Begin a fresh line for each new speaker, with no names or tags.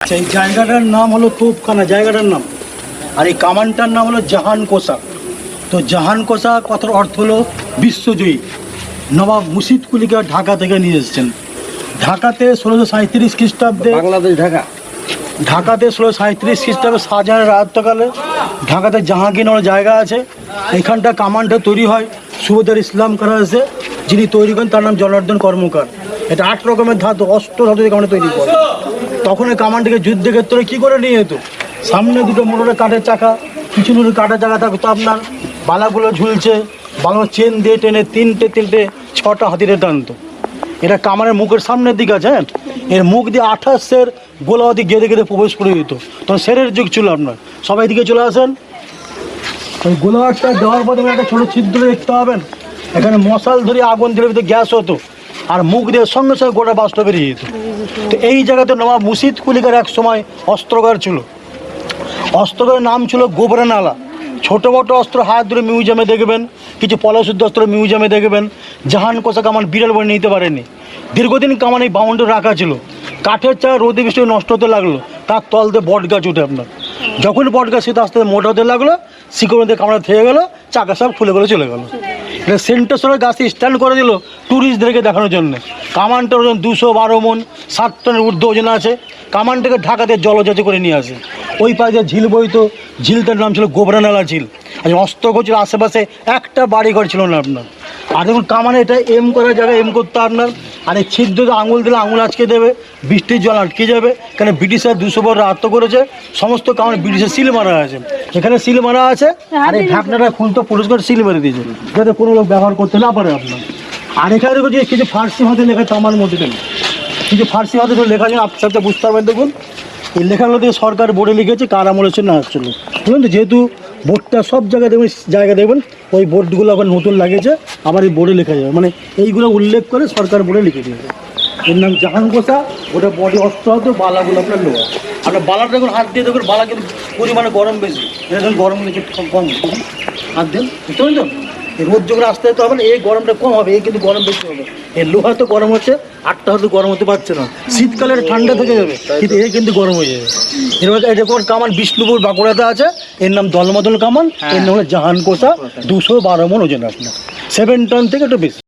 এই জায়গাটার নাম হলো তোপখানা জায়গাটার নাম, আর এই কামানটার নাম হলো জাহান কোষা। তো জাহান কোষা কথার অর্থ হলো বিশ্বজয়ী। নবাব মুর্শিদ কুলিকে ঢাকা থেকে নিয়ে এসেছেন। ঢাকাতে 1637 খ্রিস্টাব্দে,
বাংলাদেশ
ঢাকাতে 1637 খ্রিস্টাব্দে শাহজাহানের রাজত্বকালে ঢাকাতে জাহাঙ্গীর নামে জায়গা আছে। এখানটা কামানটা তৈরি হয় সুবেদার ইসলাম করা আছে, যিনি তৈরি করেন তার নাম জনার্দন কর্মকার। এটা 8 রকমের ধাতু, অস্ত্র ধাতু দিয়ে কামানটা তৈরি করে। তখন এই কামানটিকে যুদ্ধের ক্ষেত্রে কী করে নিয়ে যেত? সামনে দুটো মোটরের কাঠের চাকা, পিছনে দুটো কাঠের চাকা থাকতো, আপনার বালাগুলো ঝুলছে, বালা চেন দিয়ে টেনে তিনটে 6টা হাতিরে টানতো। এটা কামানের মুখের সামনের দিকে আছে, হ্যাঁ, এর মুখ দিয়ে 28 গোলাবাদি গেঁদে প্রবেশ করে দিত। তখন সেরের যুগ ছিল। আপনার সবাই দিকে চলে আসেন। ওই গোলাবারটা দেওয়ার পর একটা ছোটো ছিদ্র দেখতে পাবেন, এখানে মশাল ধরে আগুন দিলে ভিতরে গ্যাস হতো, আর মুখ দিয়ে সঙ্গে সঙ্গে গোটা বাষ্প বেরিয়ে যেত। তো এই জায়গাতে নবাব মুর্শিদ কুলিকার এক সময় অস্ত্রগার ছিল। অস্ত্রগারের নাম ছিল গোবরানালা। ছোটো বড়ো অস্ত্র হাত ধরে মিউজিয়ামে দেখবেন, কিছু পলাশুদ্ধ অস্ত্র মিউজিয়ামে দেখবেন। জাহান কোষা কামান বিড়াল বলে নিতে পারেনি। দীর্ঘদিন কামান এই বাউন্ডারি রাখা ছিল। কাঠের চা রোদে বৃষ্টি নষ্ট হতে লাগলো, তার তলতে বট গাছ উঠে আপনার। যখন বট গাছ সেটা আস্তে মোটা হতে লাগলো, শিকড়তে কামড়া থেকে গেলো, চাকা সব খুলে গেলে চলে গেলো। এটা সেন্টার সরে গাছটি স্ট্যান্ড করে দিল ট্যুরিস্টদেরকে দেখানোর জন্য। কামানটার ওজন 212 মন, 7 টনের ঊর্ধ্ব ওজন আছে। কামানটাকে ঢাকাতে জলজাতি করে নিয়ে আসে। ওই পাশে ঝিল বইতো, ঝিলটার নাম ছিল গোবরানালা ঝিল। আর অস্ত্রগোছ ছিল আশেপাশে, একটা বাড়িঘর ছিল না আপনার। আর দেখুন কামানে এটা এম করার জায়গায় এম করতে আপনার। আর এই ছিদ্র আঙুল দিলে আঙুল আটকে দেবে, বৃষ্টির জল আটকে যাবে। কারণ ব্রিটিশরা 200 বড় আত্ম করেছে, সমস্ত কামানে ব্রিটিশের সিল মারা আছে। এখানে সিল মারা আছে, আর এই ঢাকনাটা খুলতে পরিষ্কার সিল মেরে দিয়েছে, যাতে কোনো লোক ব্যবহার করতে না পারে আপনার। আর এখানে দেখুন যে কিছু ফার্সি ভাষায় লেখা, তামার মধ্যে কিছু ফার্সি ভাষায় লেখা আছে, আপনার সাথে বুঝতে পারবেন। দেখুন এই লেখাগুলো দিয়ে সরকার বোর্ডে লিখেছে, কার আমলে ছিল না আসছিল। বুঝলেন তো, যেহেতু বোর্ডটা সব জায়গায় দেখবেন, জায়গা দেখবেন ওই বোর্ডগুলো আবার নতুন লাগিয়েছে, আবার এই বোর্ডে লেখা যাবে, মানে এইগুলো উল্লেখ করে সরকার বোর্ডে লিখে দিয়েছে। এর নাম জাহান কোষা। ওটা বডি অস্ত্র হতো, বালাগুলো আপনার লোহা। আপনার বালাটা যখন হাত দিয়ে দেখুন, বালা কিন্তু পরিমাণে গরম বেশি, এটা যখন গরম বেশি কম হাত দেন, বুঝতে পারেন তো? এই রোদ যখন আসতে যেতে হবে না, এই গরমটা কম হবে, এই কিন্তু গরম বেশি হবে। এই লোহা তো গরম হচ্ছে, 8টা হয়তো গরম হতে পারছে না, শীতকালের ঠান্ডা থেকে যাবে, কিন্তু এই কিন্তু গরম হয়ে যাবে। এরপর এরকম কামান বিষ্ণুপুর বাঁকুড়াতে আছে, এর নাম দলমাদল কামান, এর নাম হলো জাহান কোষা। 212 মন ওজন আপনার, 7 টন থেকে একটু বেশি।